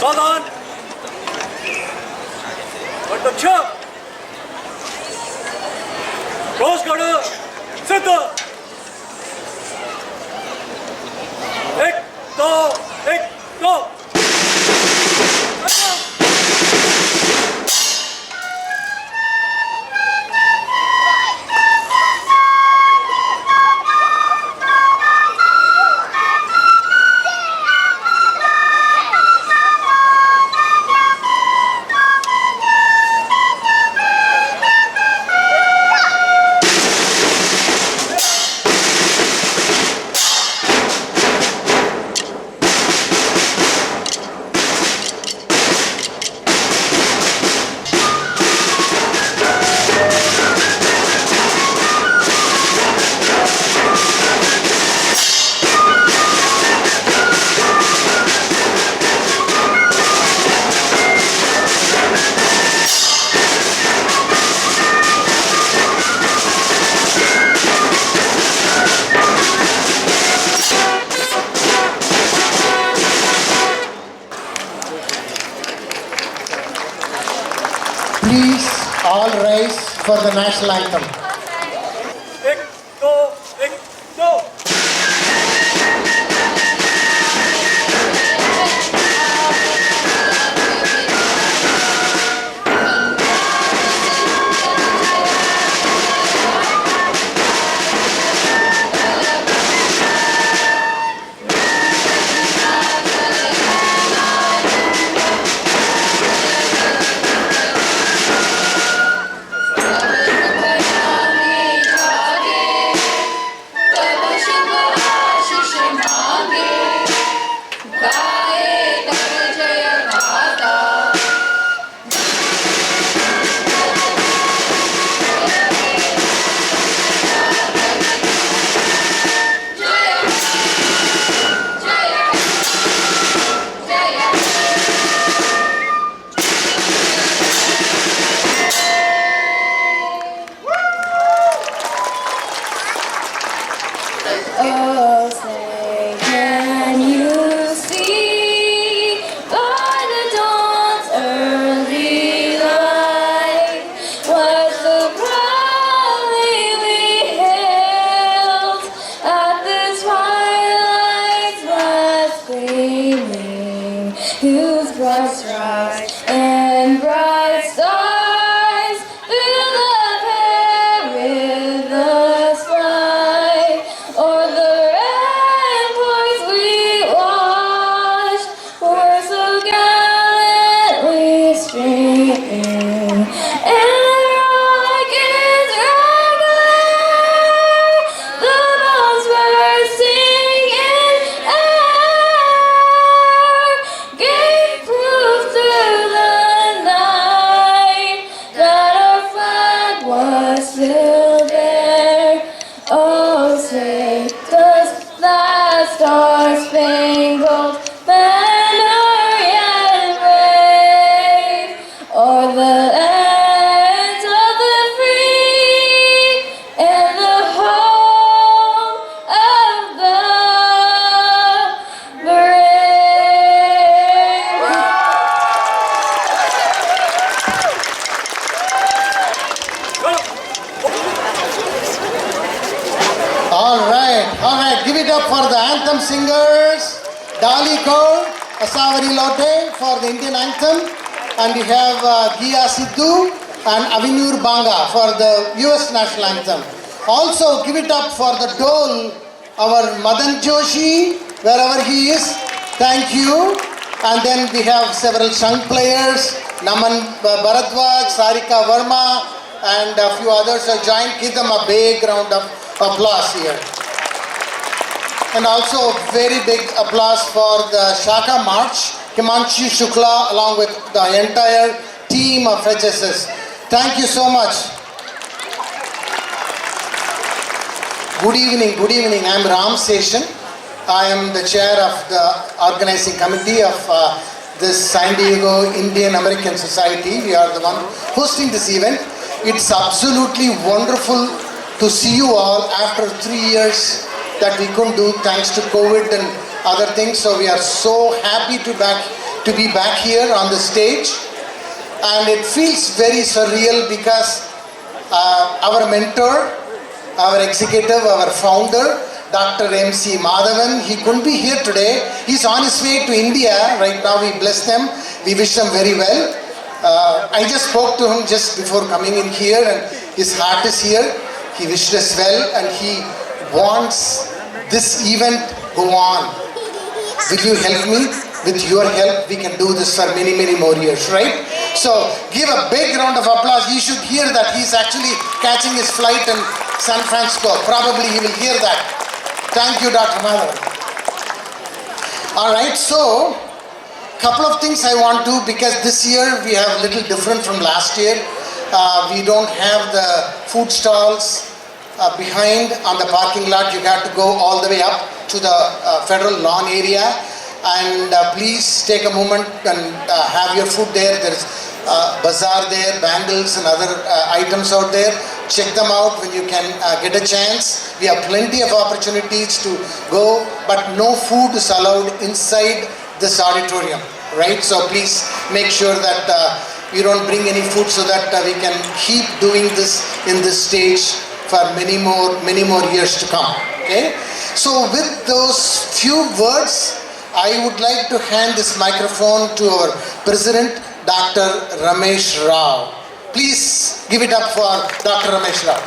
Sadan! अध्यक्ष रोजगार सिद्ध एक दो Please all rise for the national anthem. एक दो Oh, say, can you see by the dawn's early light what the proudly we hailed at the twilight's last gleaming, whose bright stars and bright stars background singers, Dali Kaur, Asavari Lotte for the Indian anthem, and we have Gia Sidhu and Avinur Banga for the US national anthem. Also give it up for the dole, our Madan Joshi, wherever he is. Thank you. And then we have several shang players, Naman Bharadwaj, Sarika Verma, and a few others have joined. Give them a big round of applause here. And also very big applause for the Shaka March, Himanshi Shukla along with the entire team of HSS. Thank you so much. Good evening. I am Ram Seshan. I am the chair of the organizing committee of this San Diego Indian American Society. We are the one hosting this event. It's absolutely wonderful to see you all after 3 years that we couldn't do thanks to COVID and other things. So we are so happy to be back here on the stage. And it feels very surreal because our mentor, our executive, our founder, Dr. M.C. Madhavan, he couldn't be here today. He's on his way to India. Right now we bless them. We wish them very well. I just spoke to him just before coming in here and his heart is here. He wished us well and he wants this event go on. Will you help me? With your help, we can do this for many more years, right? So give a big round of applause. You should hear that he's actually catching his flight in San Francisco. Probably he will hear that. Thank you, Dr. Madhavan. All right, so couple of things I want to, because this year we have a little different from last year. We don't have the food stalls behind on the parking lot. You have to go all the way up to the federal lawn area. And please take a moment and have your food there. There is bazaar there, bangles and other items out there. Check them out when you can get a chance. We have plenty of opportunities to go, but no food is allowed inside this auditorium, right? So please make sure that you don't bring any food so that we can keep doing this in this stage for many more years to come, okay? So with those few words, I would like to hand this microphone to our President, Dr. Ramesh Rao. Please give it up for Dr. Ramesh Rao.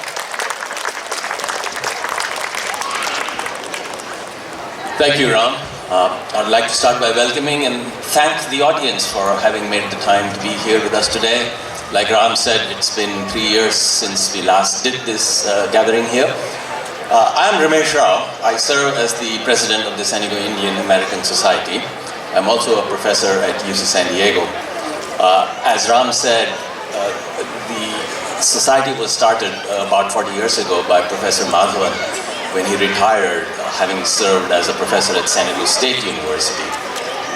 Thank you, Ram. I'd like to start by welcoming and thank the audience for having made the time to be here with us today. Like Ram said, it's been 3 years since we last did this gathering here. I am Ramesh Rao. I serve as the president of the San Diego Indian American Society. I'm also a professor at UC San Diego. As Ram said, the society was started about 40 years ago by Professor Madhavan when he retired, having served as a professor at San Diego State University.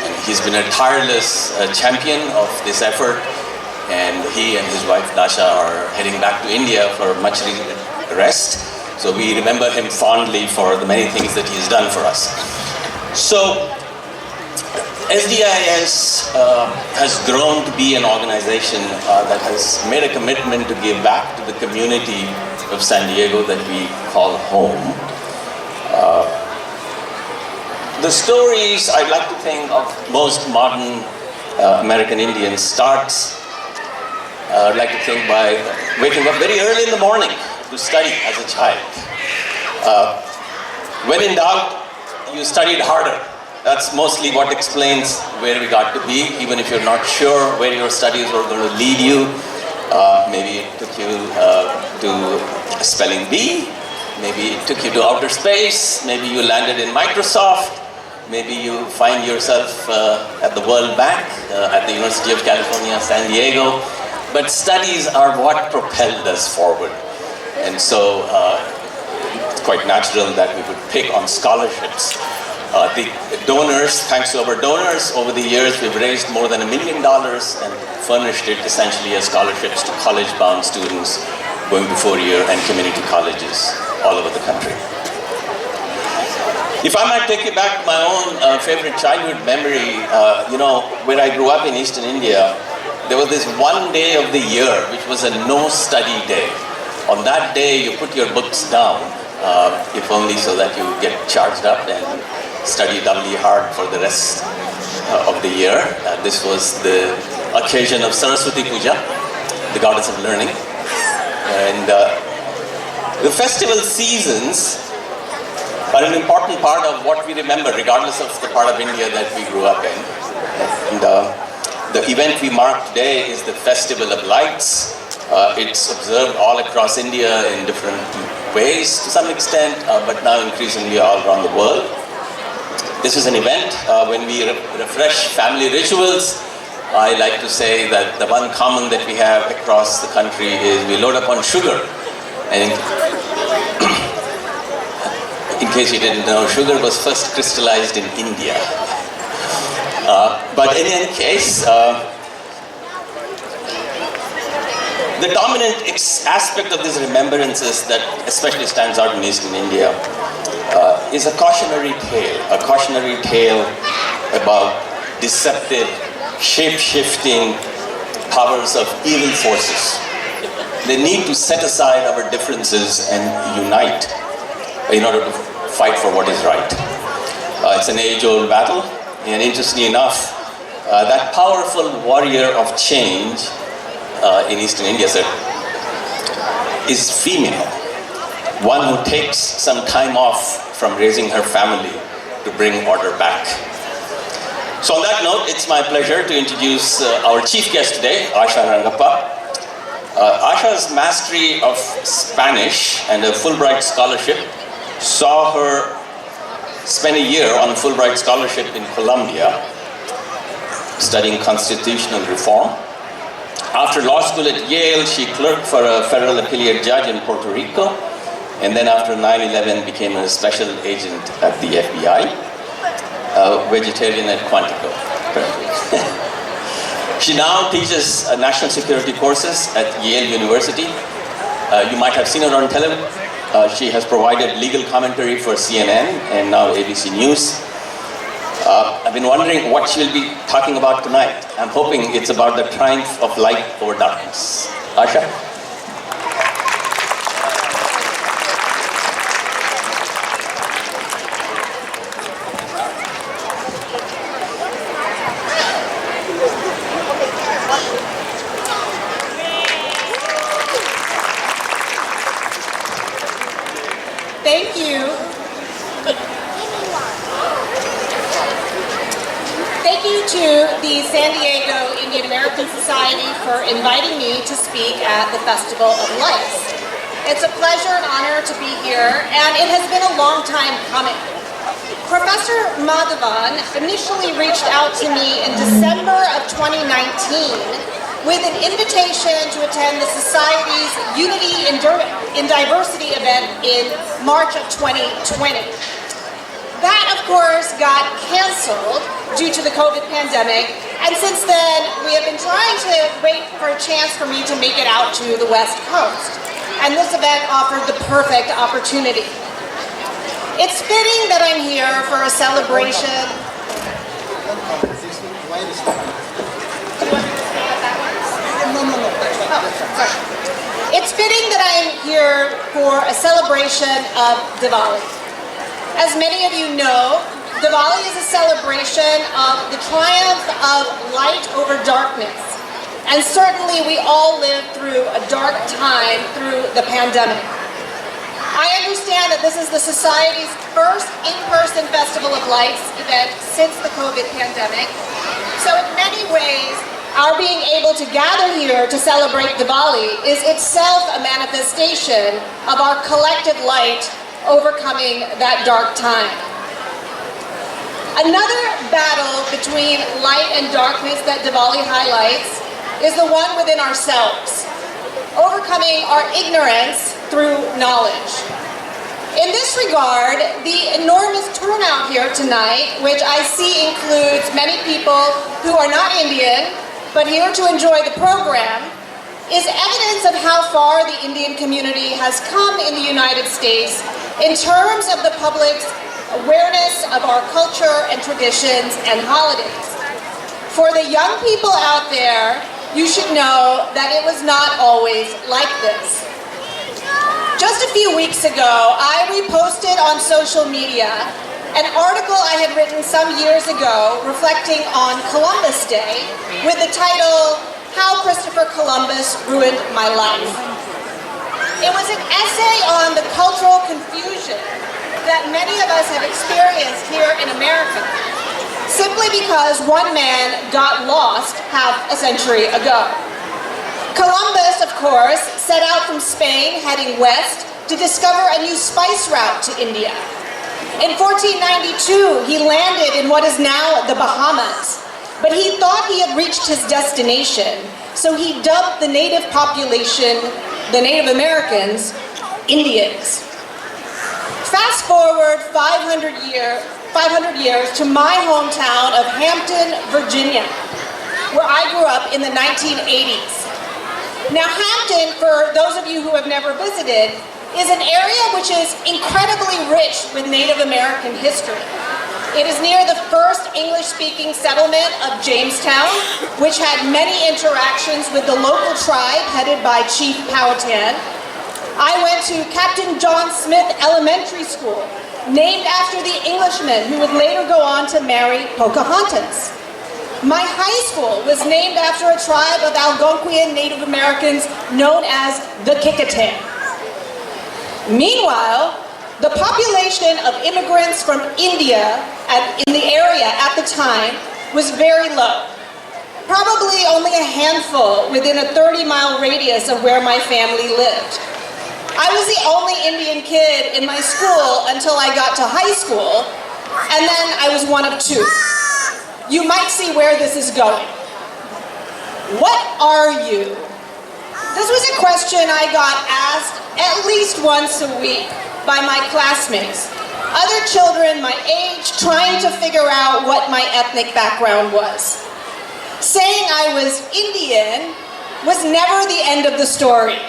And he's been a tireless champion of this effort, and he and his wife Asha are heading back to India for much rest. So we remember him fondly for the many things that he's done for us. So SDIAS has grown to be an organization that has made a commitment to give back to the community of San Diego that we call home. The stories I'd like to think of most modern American Indians starts, I'd like to think by waking up very early in the morning to study as a child. When in doubt, you studied harder. That's mostly what explains where we got to be, even if you're not sure where your studies were going to lead you. Maybe it took you to spelling bee, maybe it took you to outer space, maybe you landed in Microsoft, maybe you find yourself at the World Bank, at the University of California, San Diego. But studies are what propelled us forward. And so it's quite natural that we would pick on scholarships. The donors, thanks to our donors, over the years we've raised more than $1 million and furnished it essentially as scholarships to college-bound students going to four-year and community colleges all over the country. If I might take you back to my own favorite childhood memory, where I grew up in Eastern India, there was this one day of the year which was a no-study day. On that day, you put your books down, if only so that you get charged up and study doubly hard for the rest of the year. This was the occasion of Saraswati Puja, the goddess of learning. And the festival seasons are an important part of what we remember, regardless of the part of India that we grew up in. And the event we mark today is the Festival of Lights. It's observed all across India in different ways to some extent, but now increasingly all around the world. This is an event when we refresh family rituals. I like to say that the one common that we have across the country is we load up on sugar. And in case you didn't know, sugar was first crystallized in India. But in any case, the dominant aspect of this remembrances that especially stands out in Eastern India is a cautionary tale about deceptive, shape-shifting powers of evil forces. The need to set aside our differences and unite in order to fight for what is right. It's an age-old battle, and interestingly enough, that powerful warrior of change in Eastern India, sir, is female. One who takes some time off from raising her family to bring order back. So on that note, it's my pleasure to introduce our chief guest today, Asha Rangappa. Asha's mastery of Spanish and a Fulbright scholarship saw her spend a year on a Fulbright scholarship in Colombia, studying constitutional reform. After law school at Yale, she clerked for a federal appellate judge in Puerto Rico, and then after 9/11 became a special agent at the FBI, a vegetarian at Quantico. She now teaches national security courses at Yale University. You might have seen her on television. She has provided legal commentary for CNN and now ABC News. I've been wondering what she will be talking about tonight. I'm hoping it's about the triumph of light over darkness. Asha? Thank you. Thank you to the San Diego Indian American Society for inviting me to speak at the Festival of Lights. It's a pleasure and honor to be here, and it has been a long time coming. Professor Madhavan initially reached out to me in December of 2019 with an invitation to attend the Society's Unity in Diversity event in March of 2020. That, of course, got canceled due to the COVID pandemic, and since then, we have been trying to wait for a chance for me to make it out to the West Coast, and this event offered the perfect opportunity. It's fitting that I'm here for a celebration. It's fitting that I'm here for a celebration of Diwali. As many of you know, Diwali is a celebration of the triumph of light over darkness. And certainly we all lived through a dark time through the pandemic. I understand that this is the Society's first in-person Festival of Lights event since the COVID pandemic. So in many ways, our being able to gather here to celebrate Diwali is itself a manifestation of our collective light overcoming that dark time. Another battle between light and darkness that Diwali highlights is the one within ourselves, overcoming our ignorance through knowledge. In this regard, the enormous turnout here tonight, which I see includes many people who are not Indian, but here to enjoy the program, is evidence of how far the Indian community has come in the United States in terms of the public's awareness of our culture and traditions and holidays. For the young people out there, you should know that it was not always like this. Just a few weeks ago, I reposted on social media an article I had written some years ago reflecting on Columbus Day with the title, How Christopher Columbus Ruined My Life. It was an essay on the cultural confusion that many of us have experienced here in America, simply because one man got lost half a century ago. Columbus, of course, set out from Spain heading west to discover a new spice route to India. In 1492, he landed in what is now the Bahamas, but he thought he had reached his destination, so he dubbed the native population, the Native Americans, Indians. Fast forward 500 years to my hometown of Hampton, Virginia, where I grew up in the 1980s. Now, Hampton, for those of you who have never visited, is an area which is incredibly rich with Native American history. It is near the first English-speaking settlement of Jamestown, which had many interactions with the local tribe headed by Chief Powhatan. I went to Captain John Smith Elementary School, named after the Englishman who would later go on to marry Pocahontas. My high school was named after a tribe of Algonquian Native Americans known as the Kickatam. Meanwhile, the population of immigrants from India in the area at the time was very low. Probably only a handful within a 30-mile radius of where my family lived. I was the only Indian kid in my school until I got to high school, and then I was one of two. You might see where this is going. What are you? This was a question I got asked at least once a week by my classmates, other children my age trying to figure out what my ethnic background was. Saying I was Indian was never the end of the story.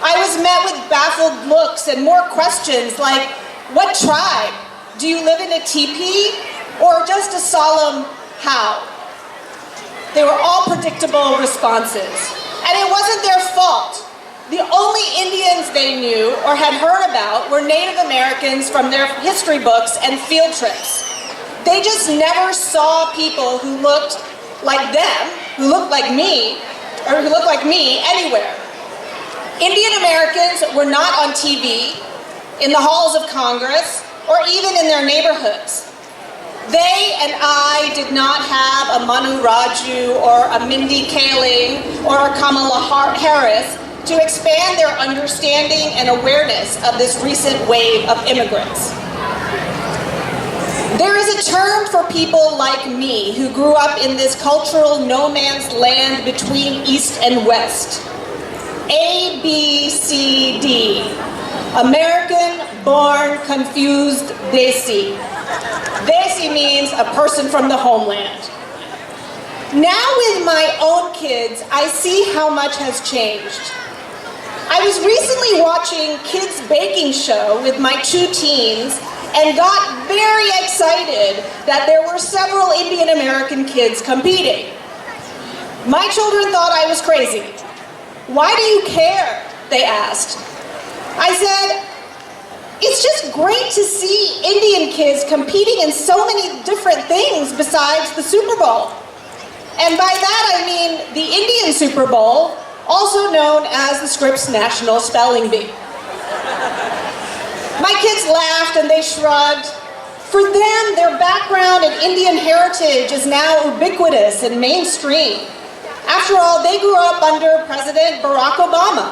I was met with baffled looks and more questions like, what tribe? Do you live in a teepee? Or just a solemn how? They were all predictable responses. And it wasn't their fault. The only Indians they knew or had heard about were Native Americans from their history books and field trips. They just never saw people who looked like them, who looked like me, or who looked like me anywhere. Indian Americans were not on TV, in the halls of Congress, or even in their neighborhoods. They and I did not have a Manu Raju or a Mindy Kaling or a Kamala Harris to expand their understanding and awareness of this recent wave of immigrants. There is a term for people like me who grew up in this cultural no man's land between East and West. ABCD. American-born confused Desi. Desi means a person from the homeland. Now with my own kids, I see how much has changed. I was recently watching Kids Baking Show with my two teens and got very excited that there were several Indian American kids competing. My children thought I was crazy. Why do you care? They asked. I said, it's just great to see Indian kids competing in so many different things besides the Super Bowl. And by that I mean the Indian Super Bowl, also known as the Scripps National Spelling Bee. My kids laughed and they shrugged. For them, their background and Indian heritage is now ubiquitous and mainstream. After all, they grew up under President Barack Obama,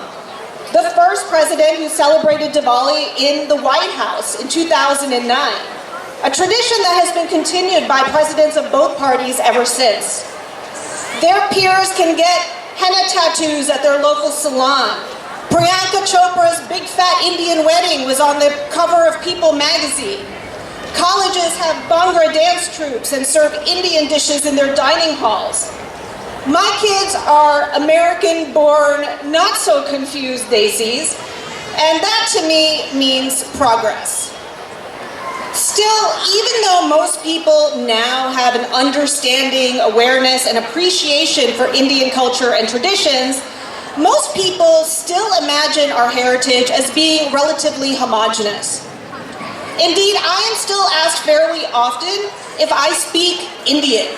the first president who celebrated Diwali in the White House in 2009, a tradition that has been continued by presidents of both parties ever since. Their peers can get henna tattoos at their local salon. Priyanka Chopra's big fat Indian wedding was on the cover of People magazine. Colleges have Bhangra dance troupes and serve Indian dishes in their dining halls. My kids are American-born, not-so-confused Desis, and that to me means progress. Still, even though most people now have an understanding, awareness, and appreciation for Indian culture and traditions, most people still imagine our heritage as being relatively homogeneous. Indeed, I am still asked fairly often if I speak Indian.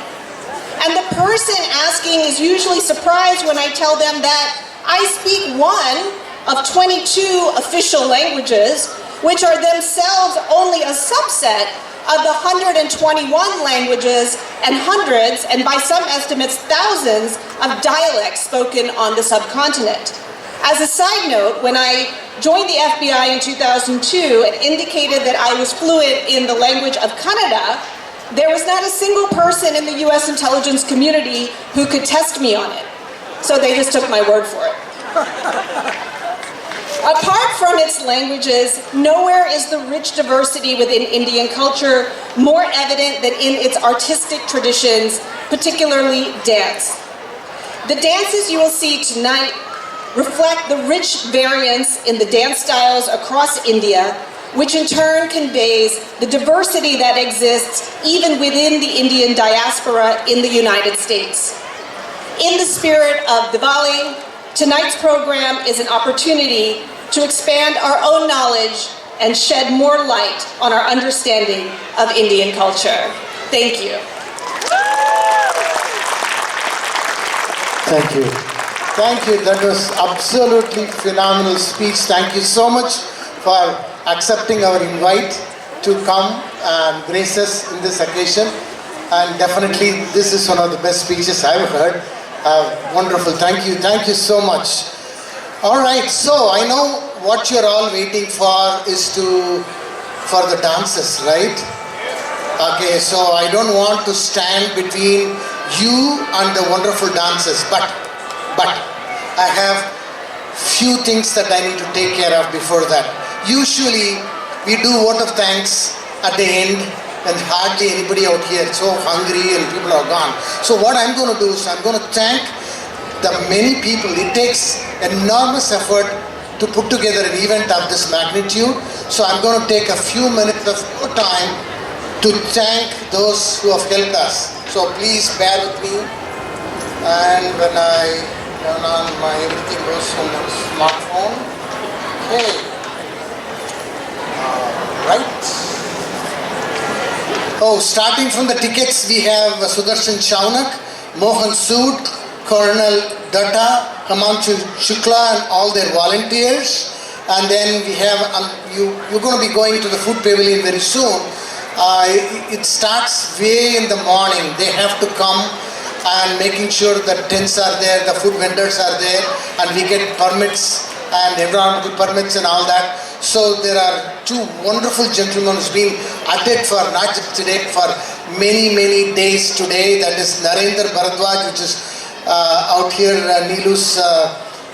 And the person asking is usually surprised when I tell them that I speak one of 22 official languages, which are themselves only a subset of the 121 languages and hundreds, and by some estimates thousands, of dialects spoken on the subcontinent. As a side note, when I joined the FBI in 2002 and indicated that I was fluent in the language of Kannada, there was not a single person in the US intelligence community who could test me on it. So they just took my word for it. Apart from its languages, nowhere is the rich diversity within Indian culture more evident than in its artistic traditions, particularly dance. The dances you will see tonight reflect the rich variance in the dance styles across India, which in turn conveys the diversity that exists even within the Indian diaspora in the United States. In the spirit of Diwali, tonight's program is an opportunity to expand our own knowledge and shed more light on our understanding of Indian culture. Thank you. Thank you. Thank you. That was absolutely phenomenal speech. Thank you so much for accepting our invite to come and grace us in this occasion. And definitely this is one of the best speeches I've heard. Wonderful. Thank you. Thank you so much. All right. So I know what you're all waiting for is for the dances, right? Okay. So I don't want to stand between you and the wonderful dances, but I have few things that I need to take care of before that. Usually we do vote of thanks at the end, and hardly anybody out here is so hungry and people are gone. So what I'm going to do is I'm going to thank the many people. It takes enormous effort to put together an event of this magnitude. So I'm going to take a few minutes of your time to thank those who have helped us. So please bear with me. And when I turn on my everything goes on my smartphone. Okay. Right. Oh, starting from the tickets, we have Sudarshan Chaunak, Mohan Sood, Colonel Datta, Himanshu Shukla and all their volunteers. And then we have, you're going to be going to the food pavilion very soon. It starts way in the morning. They have to come and making sure that tents are there, the food vendors are there, and we get permits and environmental permits and all that. So there are two wonderful gentlemen who's been at it for not just today, for many days today. That is Narendra Bharadwaj, which is out here, Neelu's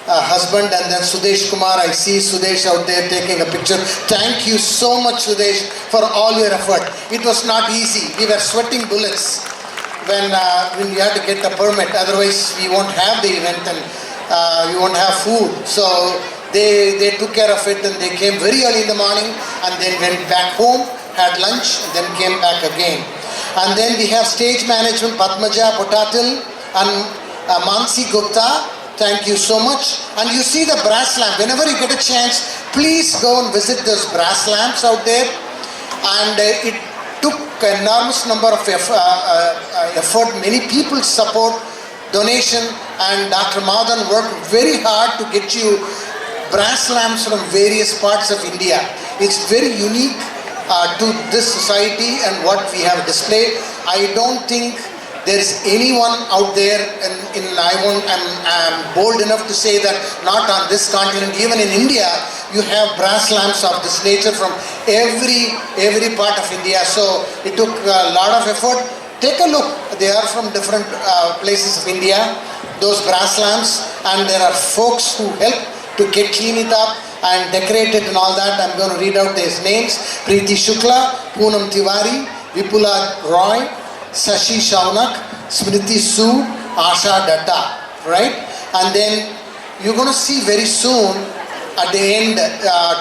husband, and then Sudesh Kumar. I see Sudesh out there taking a picture. Thank you so much, Sudesh, for all your effort. It was not easy. We were sweating bullets when we had to get the permit. Otherwise, we won't have the event and we won't have food. So they took care of it, and they came very early in the morning and then went back home, had lunch, and then came back again. And then we have stage management, Padmaja Potatil and Mansi Gupta. Thank you so much. And you see the brass lamp. Whenever you get a chance, please go and visit those brass lamps out there. And it took an enormous number of effort. Many people support, donation, and Dr. Madan worked very hard to get you brass lamps from various parts of India. It's very unique to this society and what we have displayed. I don't think there's anyone out there, I'm bold enough to say that not on this continent, even in India, you have brass lamps of this nature from every part of India. So it took a lot of effort. Take a look. They are from different places of India, those brass lamps, and there are folks who help to clean it up and decorate it and all that. I'm going to read out their names. Preeti Shukla, Poonam Tiwari, Vipula Roy, Sashi Shaunak, Smriti Sood, Asha Datta, right? And then you're going to see very soon at the end,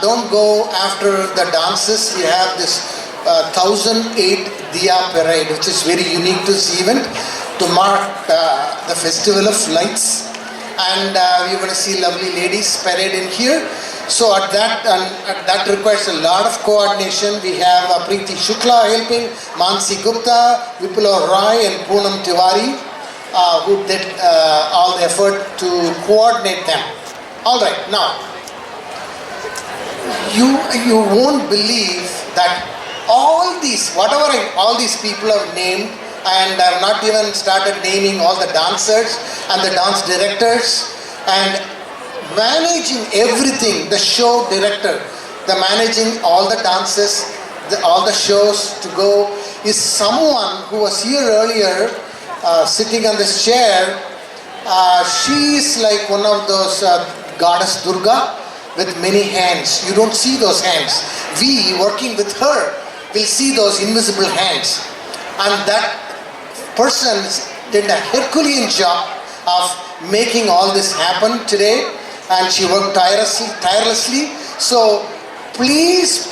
don't go after the dances. We have this 1008 Diya parade, which is very unique to this event, to mark the festival of lights. And we're going to see lovely ladies parade in here. So at that requires a lot of coordination. We have Preeti Shukla helping, Mansi Gupta, Vipula Roy and Poonam Tiwari who did all the effort to coordinate them. All right, now you won't believe that all these people have named, and I've not even started naming all the dancers and the dance directors and managing everything, the show director, the managing all the dances, all the shows to go is someone who was here earlier sitting on this chair. She is like one of those goddess Durga with many hands. You don't see those hands. We working with her will see those invisible hands. And that person did a Herculean job of making all this happen today, and she worked tirelessly. So please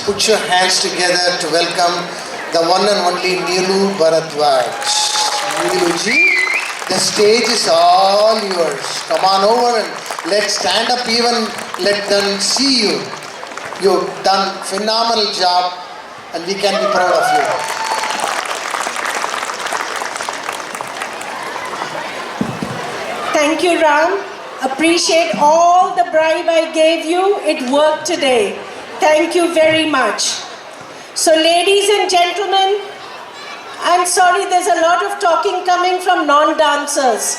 put your hands together to welcome the one and only Neelu Bharadwaj. Neeluji, the stage is all yours. Come on over and let's stand up, even let them see you. You've done a phenomenal job and we can be proud of you. Thank you, Ram. Appreciate all the bribe I gave you. It worked today. Thank you very much. So ladies and gentlemen, I'm sorry there's a lot of talking coming from non-dancers.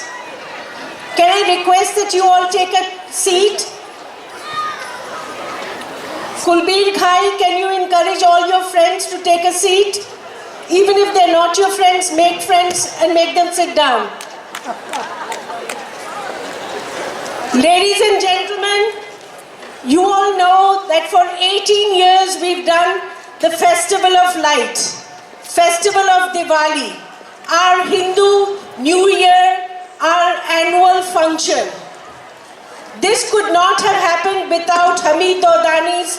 Can I request that you all take a seat? Kulbir Bhai, can you encourage all your friends to take a seat? Even if they're not your friends, make friends and make them sit down. Ladies and gentlemen, you all know that for 18 years we've done the Festival of Light, Festival of Diwali, our Hindu New Year, our annual function. This could not have happened without Hamid Dodani's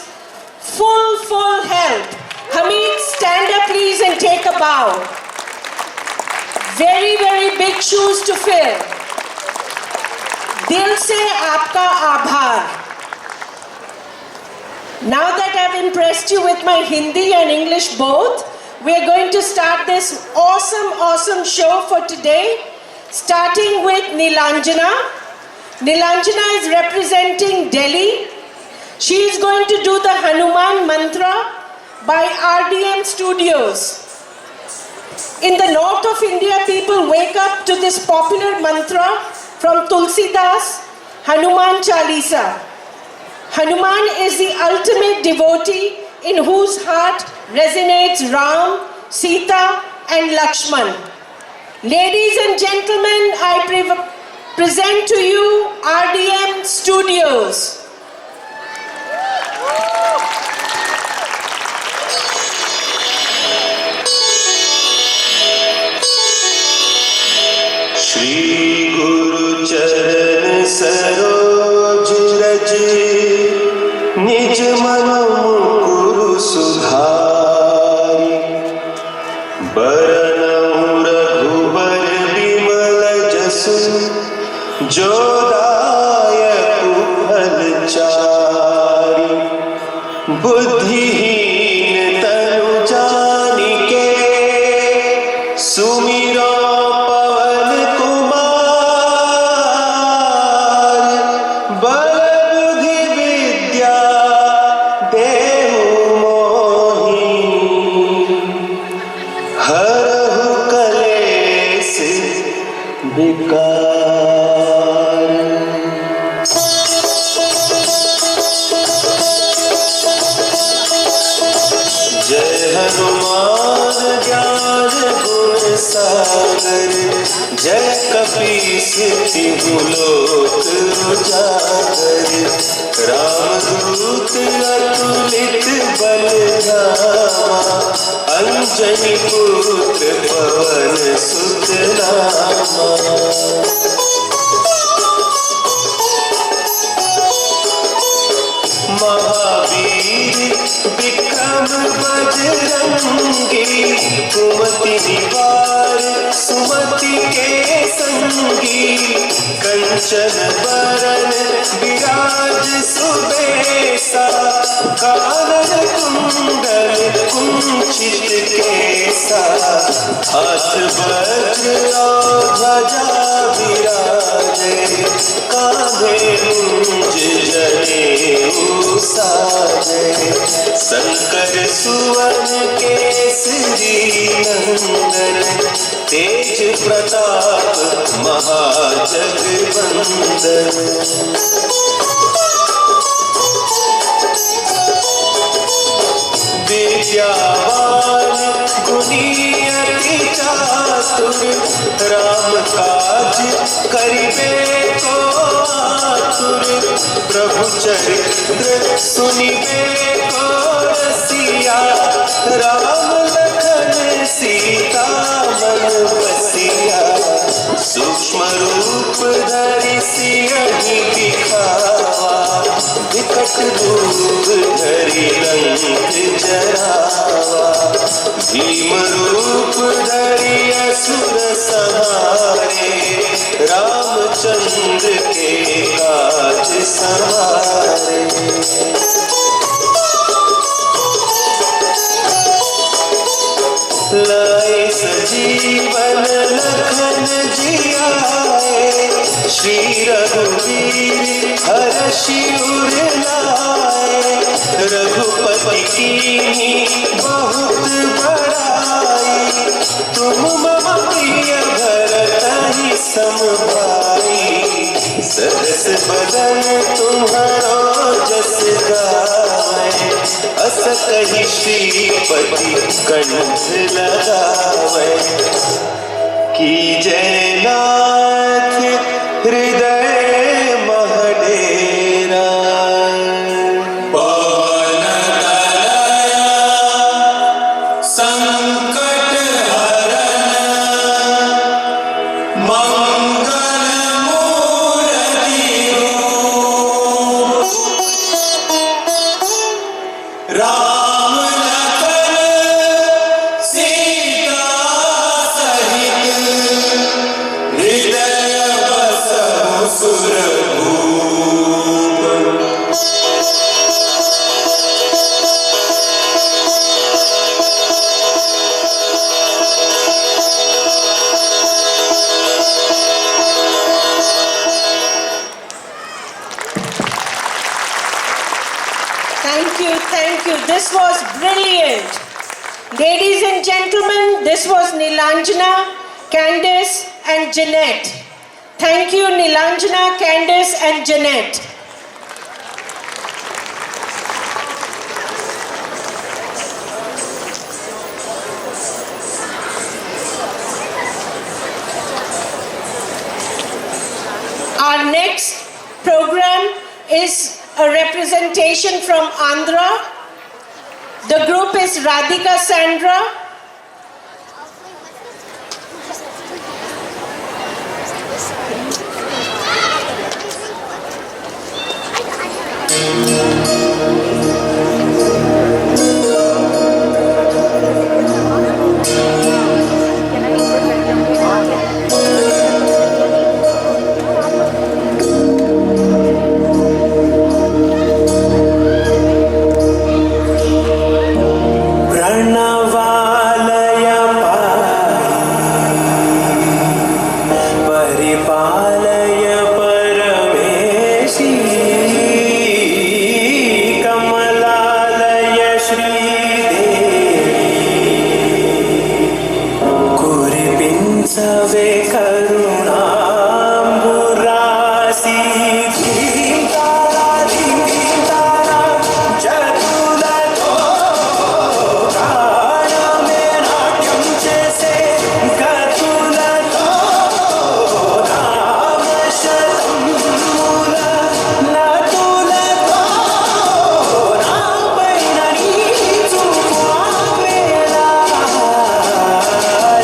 full help. Hamid, stand up please and take a bow. Very big shoes to fill. Dil se aapka aabhar. Now that I've impressed you with my Hindi and English both, we're going to start this awesome show for today, starting with Nilanjana. Nilanjana is representing Delhi. She is going to do the Hanuman Mantra by RDM Studios. In the north of India, people wake up to this popular mantra from Tulsidas, Hanuman Chalisa. Hanuman is the ultimate devotee in whose heart resonates Ram, Sita and Lakshman. Ladies and gentlemen, I present to you RDM Studios. Shri गुरु चरण सरोज रज निज मन मुकुरु सुधारि बरनउँ रघुबर बिमल जसु जो दायक फल चारि बुद्धिहीन तनु जानिके सुमिरो जय कपीस तिहु लोक उजागर रामदूत अतुलित बल धामा अंजनी पुत्र पवन सुत नामा महावीर विक्रम बजरंगी कुमति निवार सुमति के संगी कंचन बरन विराज सुबेसा कानन कुंडल कुंचित केसा हाथ वज्र और ध्वजा विराजे कांधे मुंज जनेऊ साजे शंकर सुवन केसरी नंदन तेज प्रताप महाजगवंदन विद्यावान गुणी अति चातुर राम काज करिबे को आतुर प्रभु चरित्र सुनिबे को रसिया राम लखन सीता मन बसिया सूक्ष्म रूप धरि सियहि दिखावा विकट रूप धरि लंक जरावा भीम रूप धरि असुर संहारे रामचंद्र के काज सवारे लाए सजीवन लखन जियाए श्री रघुवीर हर्षि उर लाए रघुपति कीन्ही बहुत बड़ाई तुम मम प्रिय भरतहि सम भाई सहस बदन तुम्हारो जस गाए अस कहि श्रीपति कंठ लगावे की जयनाथ हृदय महडेरा पवन तनया संकट हरन मंगल मूर्ति राम लखन सीता सहित हृदय बसहु सुरभूप Thank you. This was brilliant. Ladies and gentlemen, this was Nilanjana, Candice and Jeanette. Thank you, Nilanjana, Candice and Jeanette. Our next program is a representation from Andhra. The group is Radhika Sandra.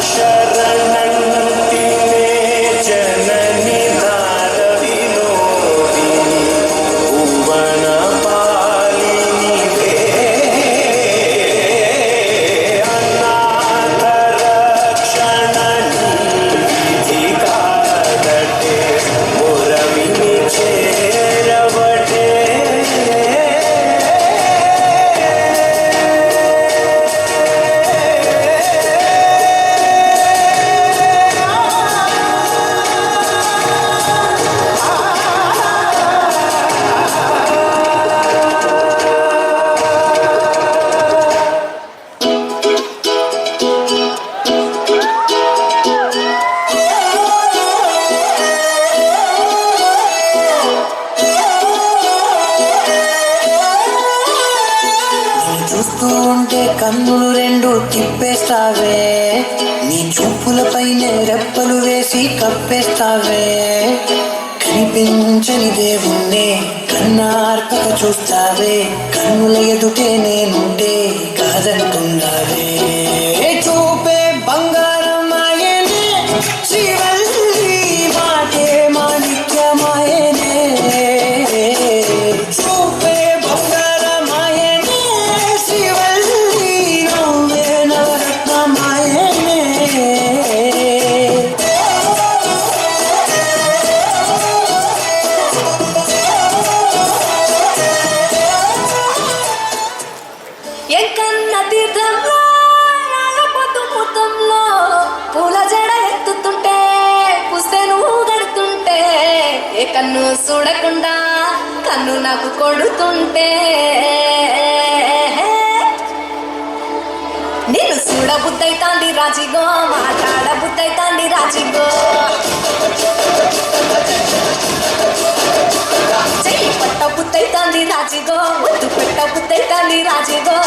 शरणं కన్నులు రెండు తిప్పేస్తావే, నీ చూపులపైనే రెప్పలు వేసి కప్పేస్తావే. కనిపించని దేవుణ్ణే కన్నార్పక చూస్తావే, కన్నుల ఎదుటే నేనుంటే కాదంటున్నావే. చూపే బంగారం ఆయనే, శ్రీవల్లి మాటే మాణిక్యమాయనే. చూపే బంగారం ఆయనే, శ్రీవల్లి నవ్వే నవరత్నమాయనే. ఎంకన్న తీర్థంలో పొద్దు ముత్తంలో పూల జడ ఎత్తుతుంటే పుస్తే నువ్వు గడుతుంటే, ఏ కన్ను చూడకుండా కన్ను నాకు కొడుతుంటే, నేను చూడ బుద్ధైతాంది రాజిగో, మాట్లాడ బుద్ధైతాంది రాజిగో. చెయ్యి పట్ట బుద్ధైతాంది రాజిగో, ముద్దు పెట్ట బుద్ధైతాంది రాజిగో.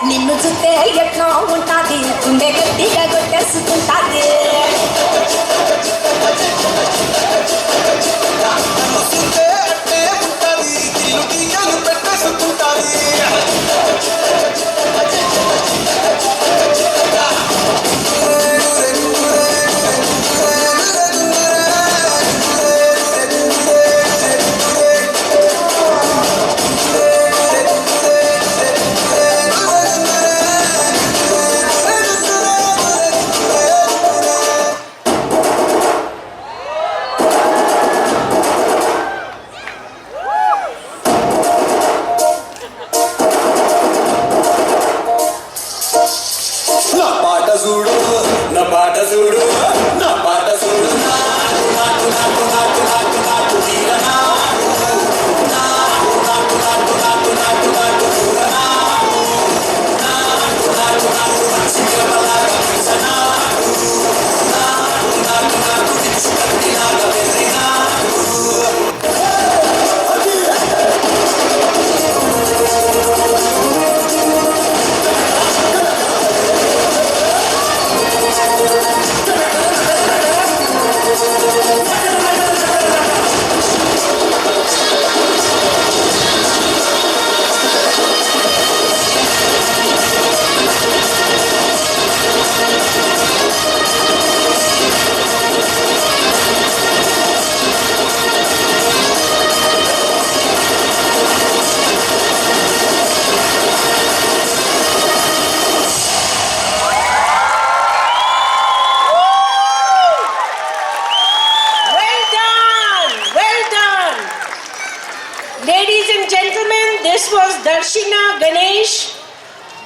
నిన్ను చూస్తే ఎట్లా ఉంటాది, గుండె గట్టిగా కొట్టేసుకుంటాది.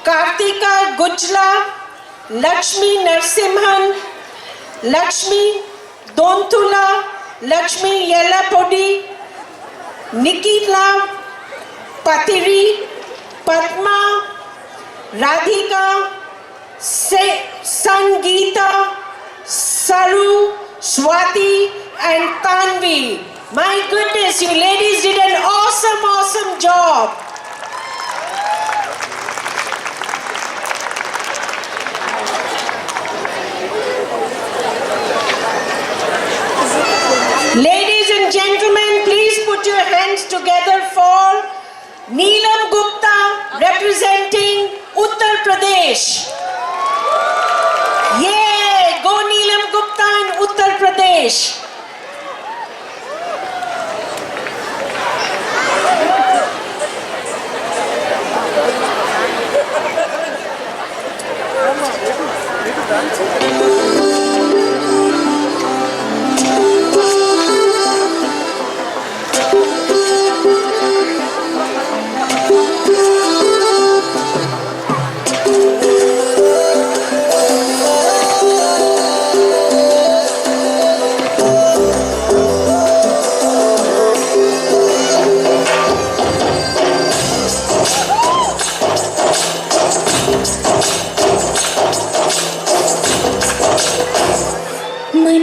Kartika Gujla, Lakshmi Narsimhan, Lakshmi Dontula, Lakshmi Yellapodi, Nikita Patiri, Padma, Radhika, Sangeeta, Saru, Swati and Tanvi. My goodness, you ladies did an awesome job. Ladies and gentlemen, please put your hands together for Neelam Gupta representing Uttar Pradesh. Yay! Go Neelam Gupta in Uttar Pradesh.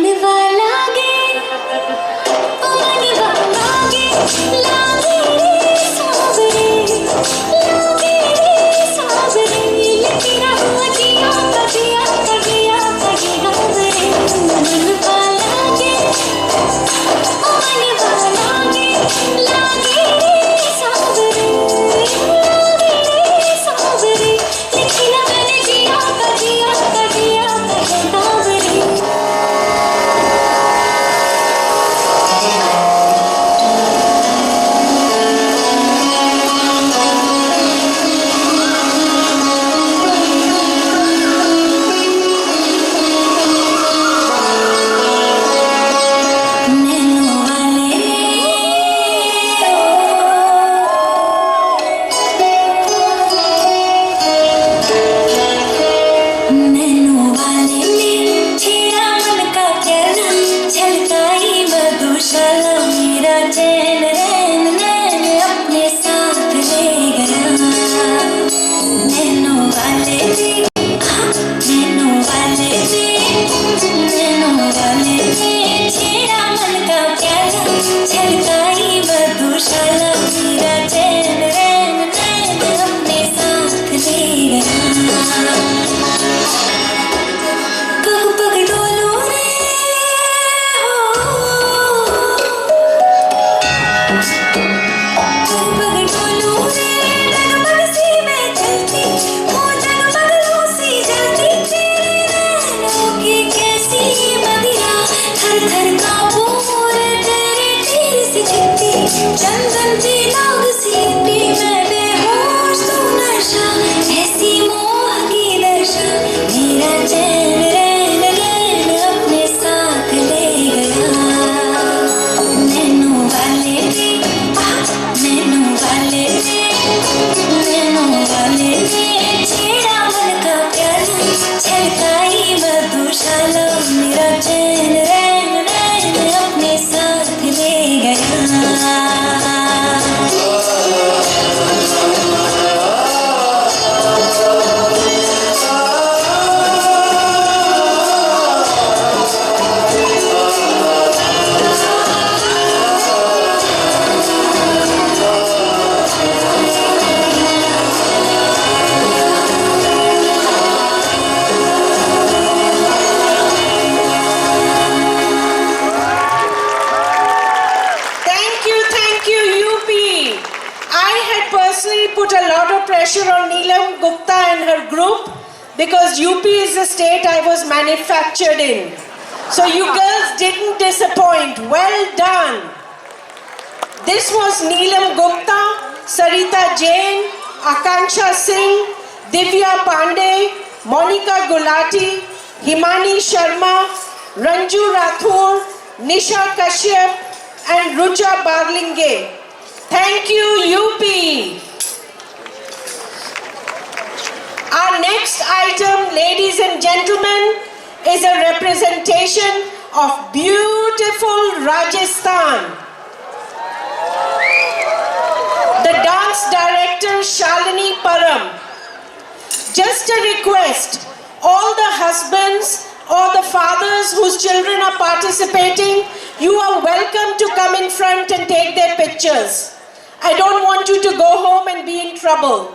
मनवा लागे ओ मनवा लागे लागे रे सावरे लागे रे सावरे लेके रहुआ जिया कजिया कजिया कजिया रे मनवा लागे ओ मनवा लागे लागे रे सावरे लागे रे सावरे लेके मैंने जिया कजिया कजिया कजिया रे नैनो वाले नैनो वाले ने छेड़ा मन का कहना छलकाई मधुशाला मेरा चैन रैन नैन अपने साथ ले गया नैनो वाले ने नैनो वाले ने नैनो वाले ने छेड़ा मन का प्याला छलकाई मधुशाला मेरा चैन रैन नैन अपने साथ ले गया पग पग डोलो रे हो पग पग डोलो रे डगमग सी मैं चलती वो डगमग लू सी जलती तेरे नैनों की कैसी मदिरा थर थर कांपू रे तेरे तीर से छिपती चंदन की नाग सी लिपटी मैं बेहोश तू नशा ऐसी मोह की दशा मेरा चैन रैन रैन अपने साथ ले गया नैनो वाले ने नैनो वाले ने नैनो वाले ने छेड़ा मन का प्याला छलकाई मधुशाला मेरा चैन रैन रैन अपने साथ ले गया Thank you, UP. I had personally put a lot of pressure on Neelam Gupta and her group because UP is the state I was manufactured in. So you girls didn't disappoint. Well done. This was Neelam Gupta, Sarita Jain, Akansha Singh, Divya Pandey, Monica Gulati, Himani Sharma, Ranju Rathore, Nisha Kashyap, and Rucha Barlinge. Thank you, UP. Our next item, ladies and gentlemen, is a representation of beautiful Rajasthan. The dance director, Shalini Param. Just a request, all the husbands or the fathers whose children are participating, you are welcome to come in front and take their pictures. I don't want you to go home and be in trouble.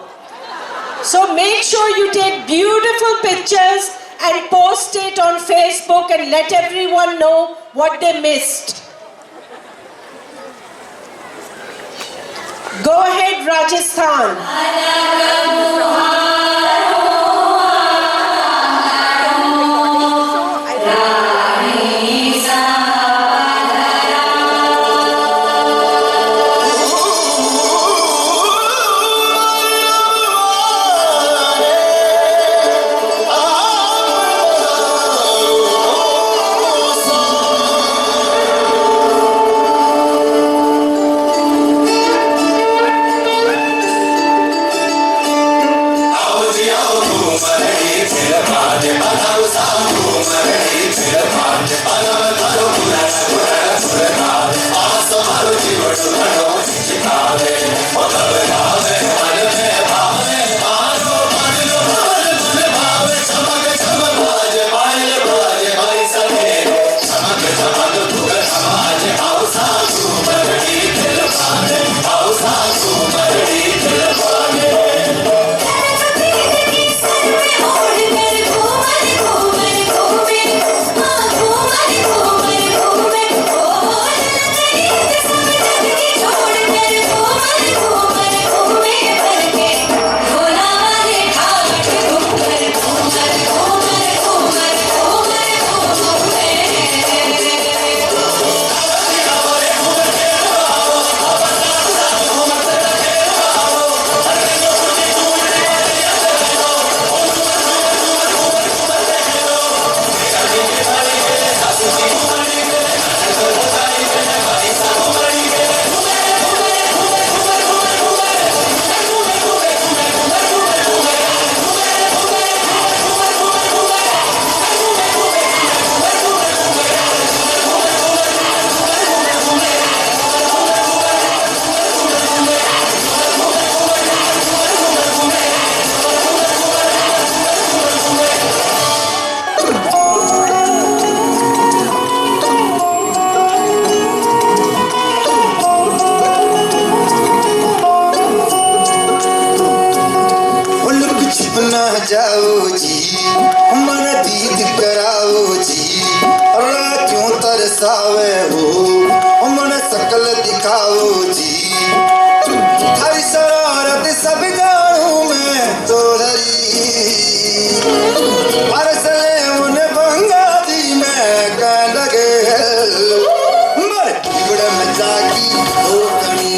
So make sure you take beautiful pictures and post it on Facebook and let everyone know what they missed. Go ahead, Rajasthan. जाओ जी हमारा दीद कराओ जी अल्लाह क्यों तरसावे हो हमारा शकल दिखाओ जी हरी शरारत सब जानू मैं तो अरसले उन्हें बंगा दी मैं कह लगे मर बिगड़ में जागी दो कणी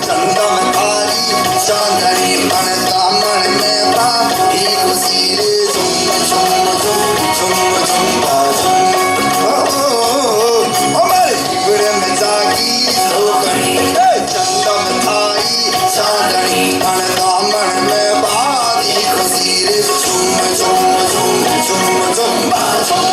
चंदा में थारी चांदनी मन दामन में बा खुशी रे झुम झुम झुम झुम झुम बाजुम ओ मर बिगड़ में जागी दो कणी चंदा में थारी चांदनी मन दामन में बा खुशी रे झुम झुम झुम झुम झुम बाजुम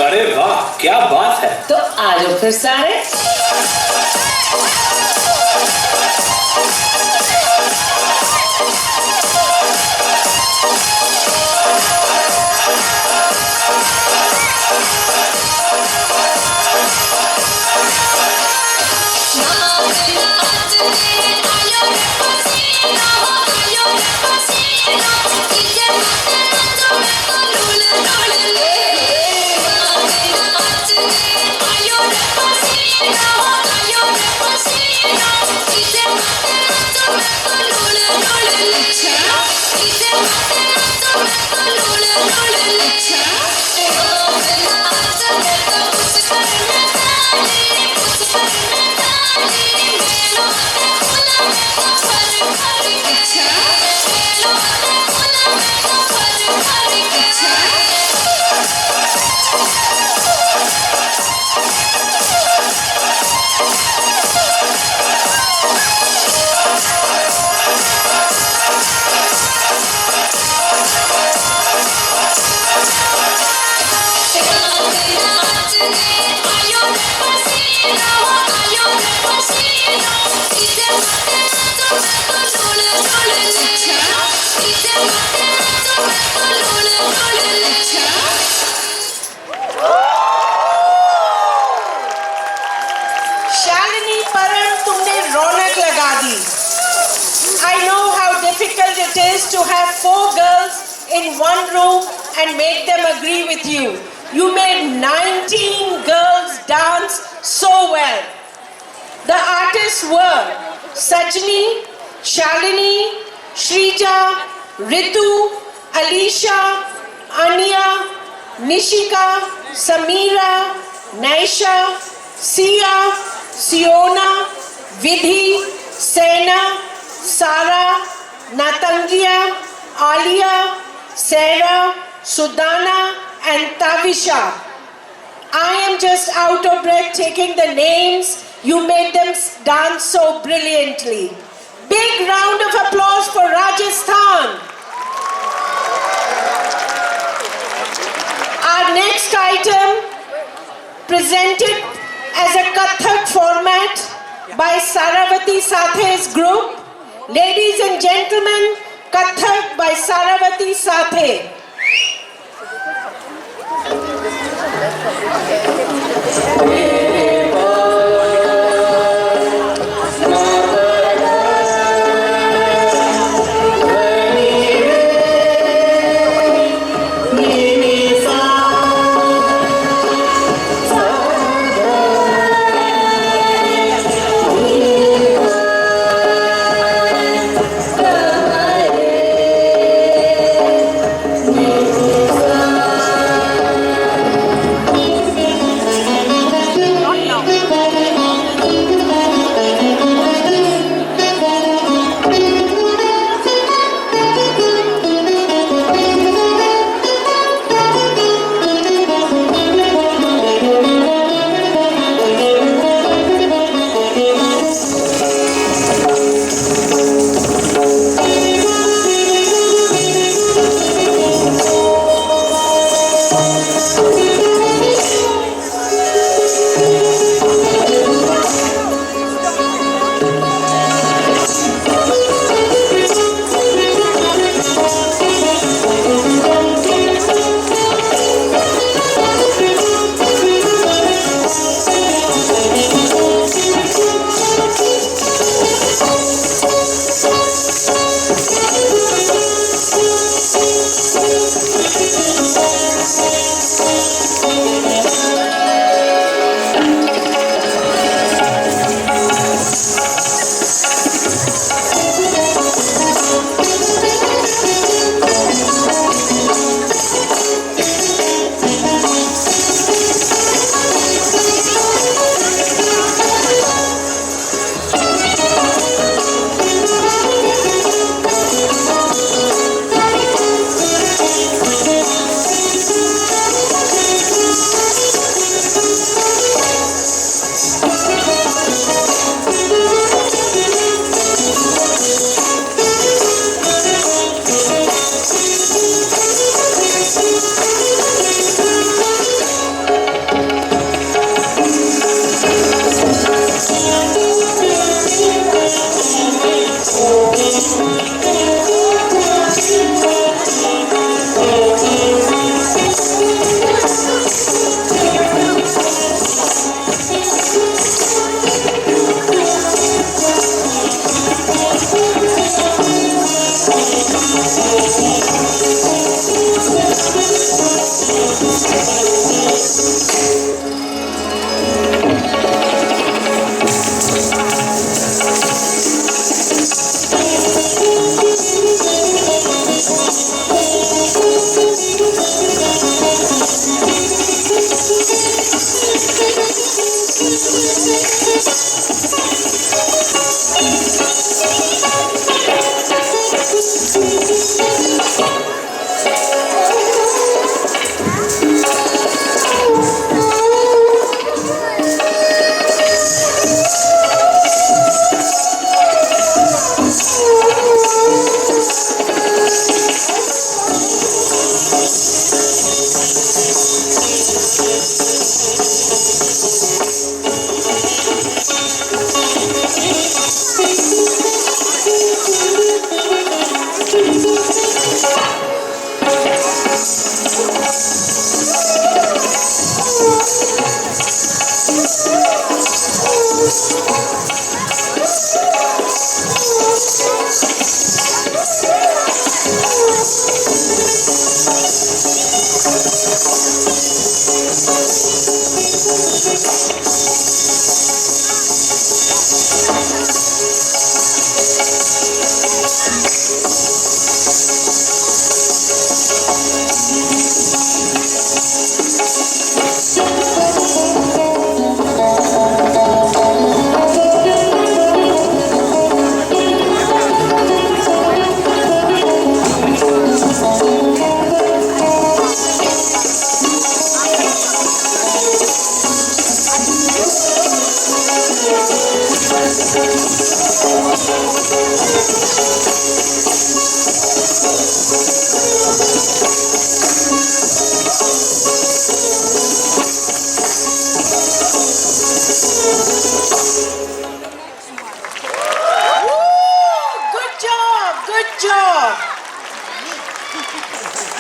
अरे वाह क्या बात है। तो आ जाओ फिर सारे। शालिनी परम तुमने रौनक लगा दी. I know how difficult it is to have 4 girls in one room and make them agree with you. You made 19 girls dance so well. The artists were Sajni, Shalini, Shrija, Ritu, Alisha, Anya, Nishika, Samira, Naisha, Sia, Siona, Vidhi, Sena, Sara, Natangia, Alia, Sarah, Sudana and Tavisha. I am just out of breath taking the names. You made them dance so brilliantly. Big round of applause for Rajasthan. Our next item, presented as a Kathak format by Saravati Sathe's group. Ladies and gentlemen, Kathak by Saravati Sathe.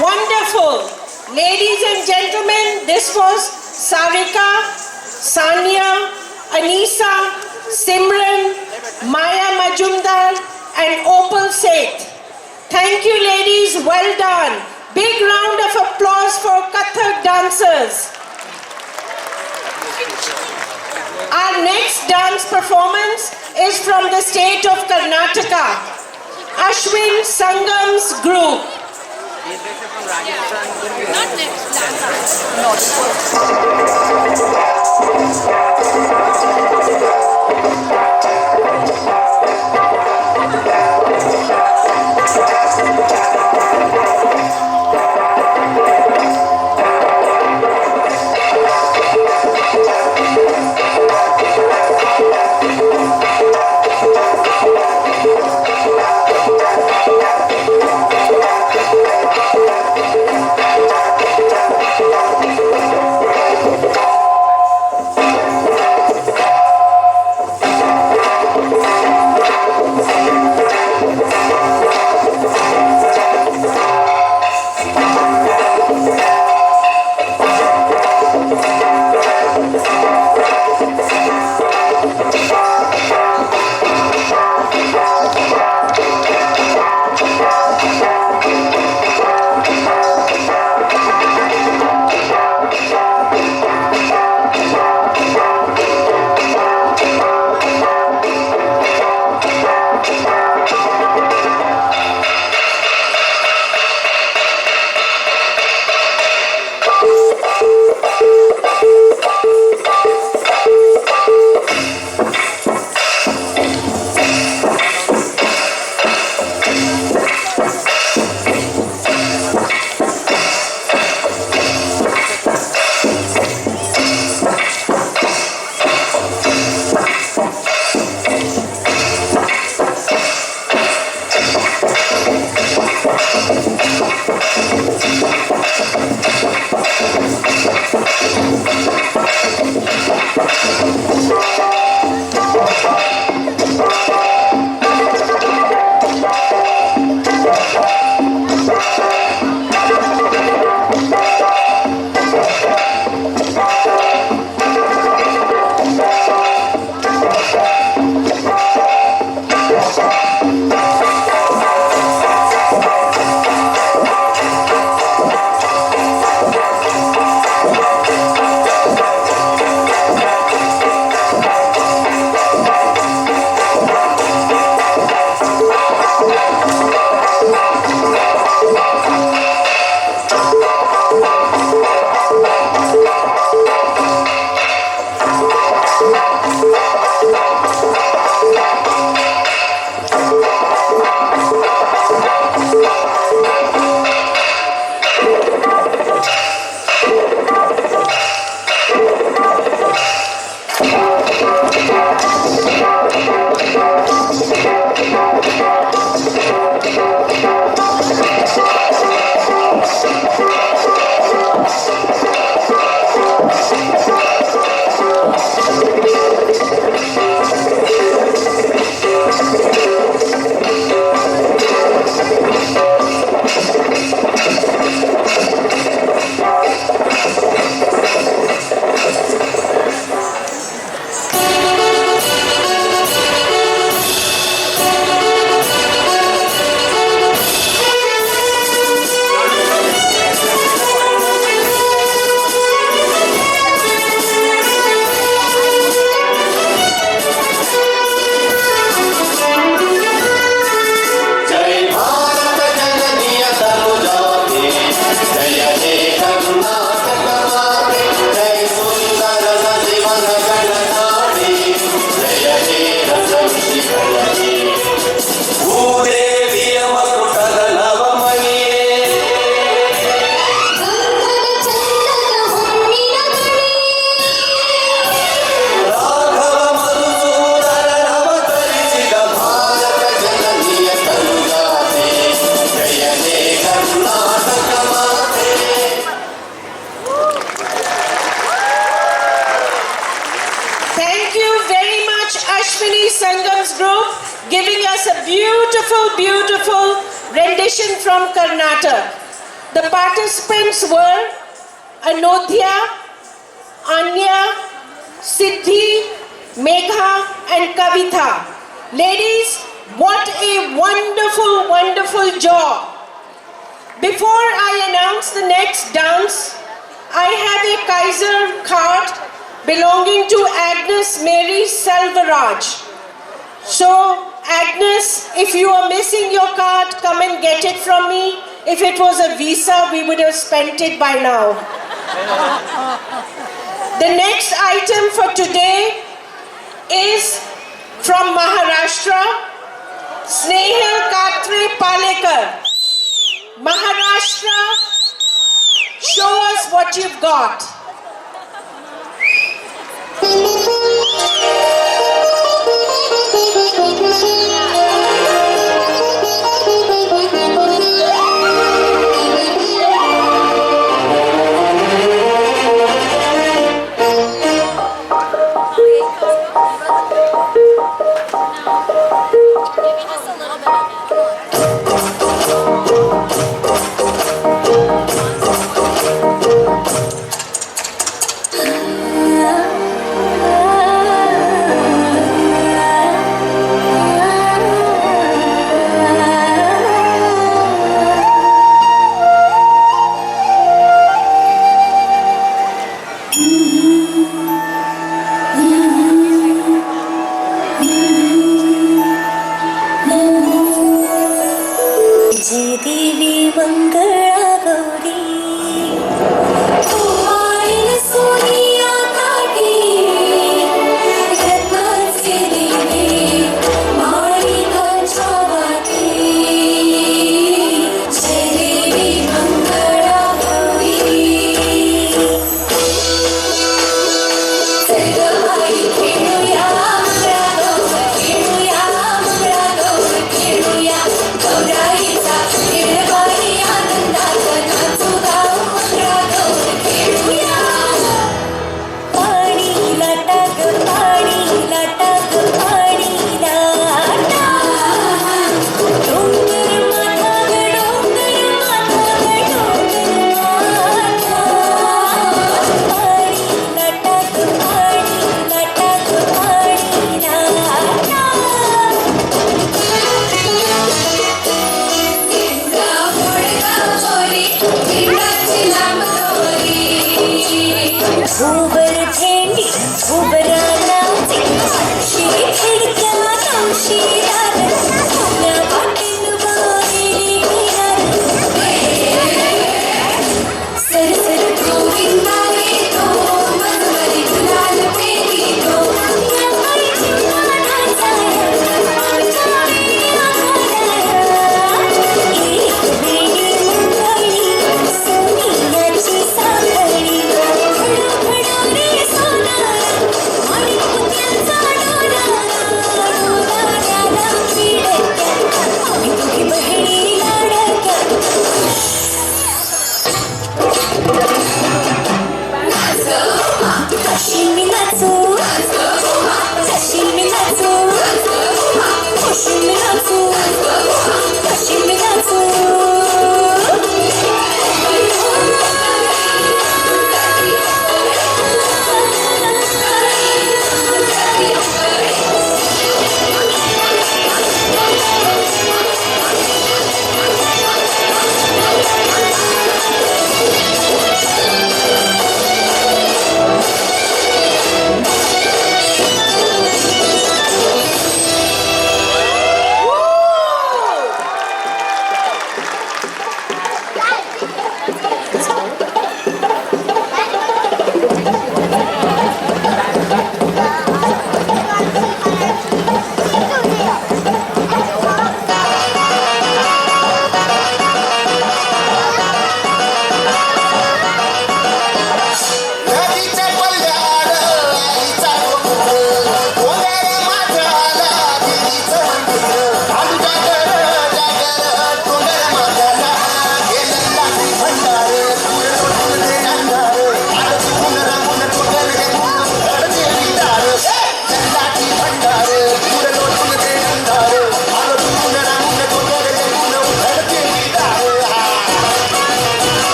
Wonderful. Ladies and gentlemen, this was Sarika, Sania, Anisa, Simran, Maya Majumdar and Opal Seth. Thank you ladies, well done. Big round of applause for Kathak dancers. Our next dance performance is from the state of Karnataka. Ashwin Sangam's group. beautiful rendition from Karnataka. The participants were Anodhya, Anya, Siddhi, Megha and Kavitha. Ladies, what a wonderful, wonderful job. Before I announce the next dance, I have a Kaiser card belonging to Agnes Mary Selvaraj. So, Agnes, if you are missing your card, come and get it from me. If it was a visa, we would have spent it by now. The next item for today is from Maharashtra, Snehal Katre Palekar. Maharashtra, show us what you've got. Everybody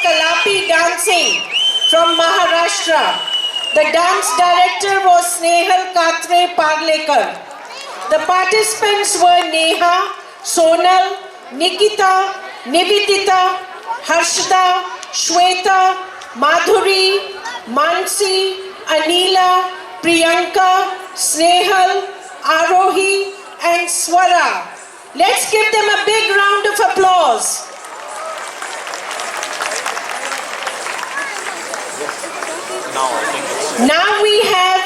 Kalapi dancing from Maharashtra. The dance director was Snehal Katre Parlekar. The participants were Neha, Sonal, Nikita, Nivedita, Harshda, Shweta, Madhuri, Mansi, Anila, Priyanka, Snehal, Arohi and Swara. Let's give them a big round of applause. Now we have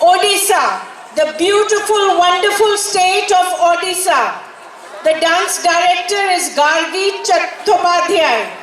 Odisha, the beautiful, wonderful state of Odisha. The dance director is Gargi Chattopadhyay.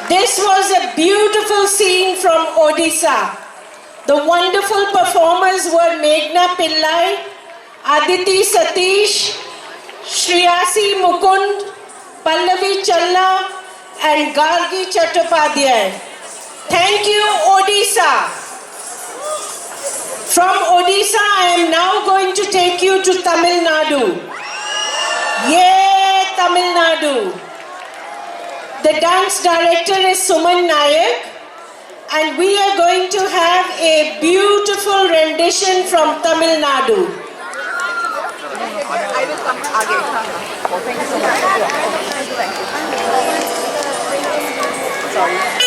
This was a beautiful scene from Odisha. The wonderful performers were Meghna Pillai, Aditi Satish, Shriyasi Mukund, Pallavi Challa and Gargi Chattopadhyay. Thank you, Odisha. From Odisha, I am now going to take you to Tamil Nadu. Yay, Tamil Nadu. The dance director is Suman Nayak, and we are going to have a beautiful rendition from Tamil Nadu. I will come again. Well, thank you so much. Sorry.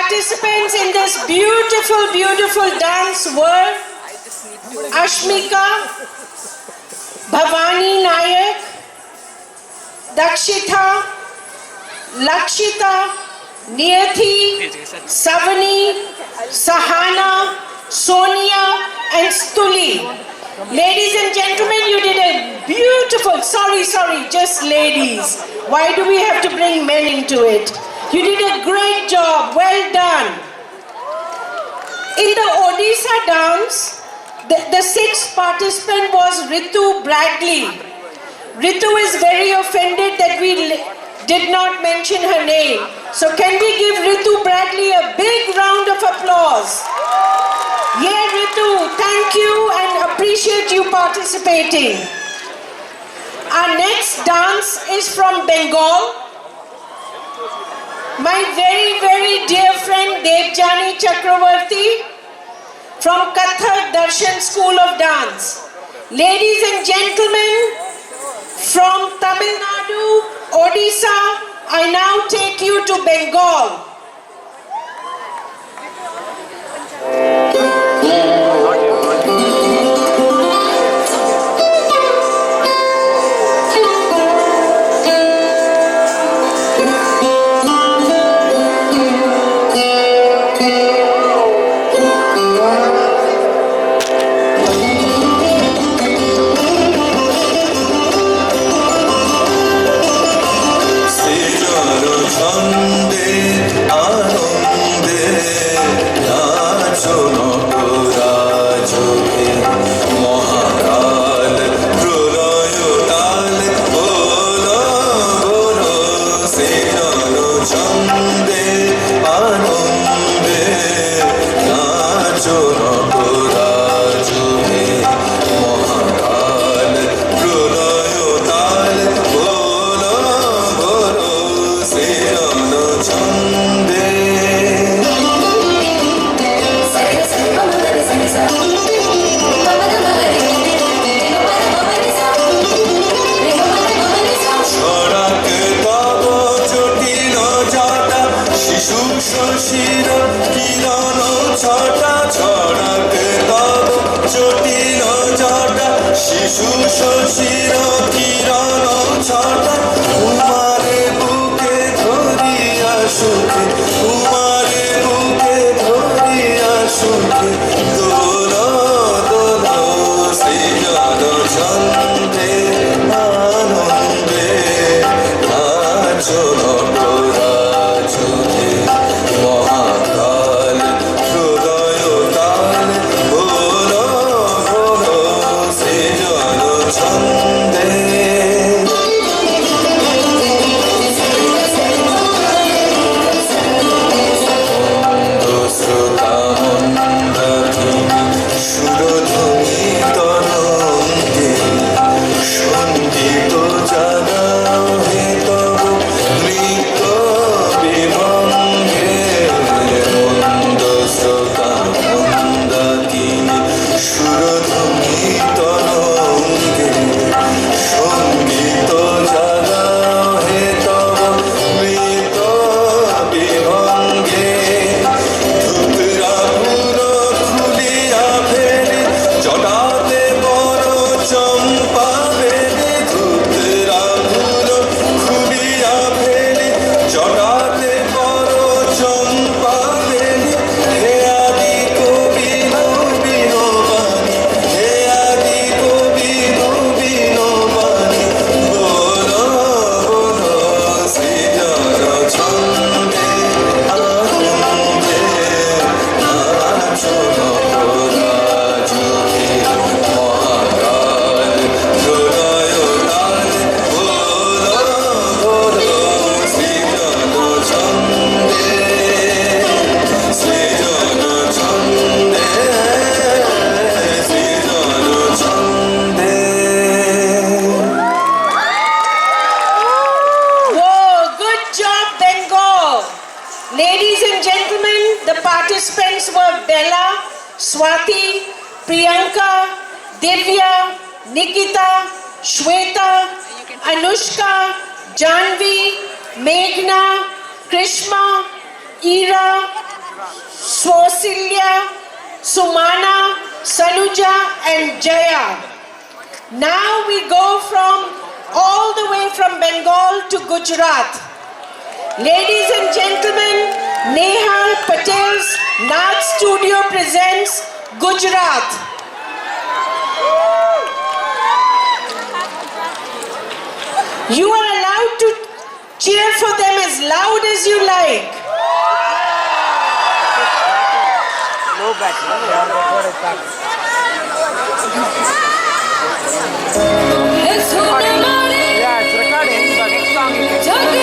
participants in this beautiful, beautiful dance were Ashmika, Bhavani Nayak, Dakshita, Lakshita, Niyati, Savani, Sahana, Sonia and Stuli. Ladies and gentlemen, you did a beautiful, sorry, just ladies. Why do we have to bring men into it? You did a great job, well done. In the Odisha dance, the sixth participant was Ritu Bradley. Ritu is very offended that we did not mention her name. So can we give Ritu Bradley a big round of applause? Yeah, Ritu, thank you and appreciate you participating. Our next dance is from Bengal. My very, very dear friend Devjani Chakravarti from Kathak Darshan School of Dance. Ladies and gentlemen, from Tamil Nadu, Odisha, I now take you to Bengal. participants were Bella, Swati, Priyanka, Divya, Nikita, Shweta, Anushka, Janvi, Meghna, Krishma, Ira, Swasilia, Sumana, Sanuja and Jaya. Now we go all the way from Bengal to Gujarat. Ladies and gentlemen, Nehal Patel's Nat Studio presents Gujarat. You are allowed to cheer for them as loud as you like. Yeah, it's recording, but next song you can.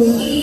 Ooh.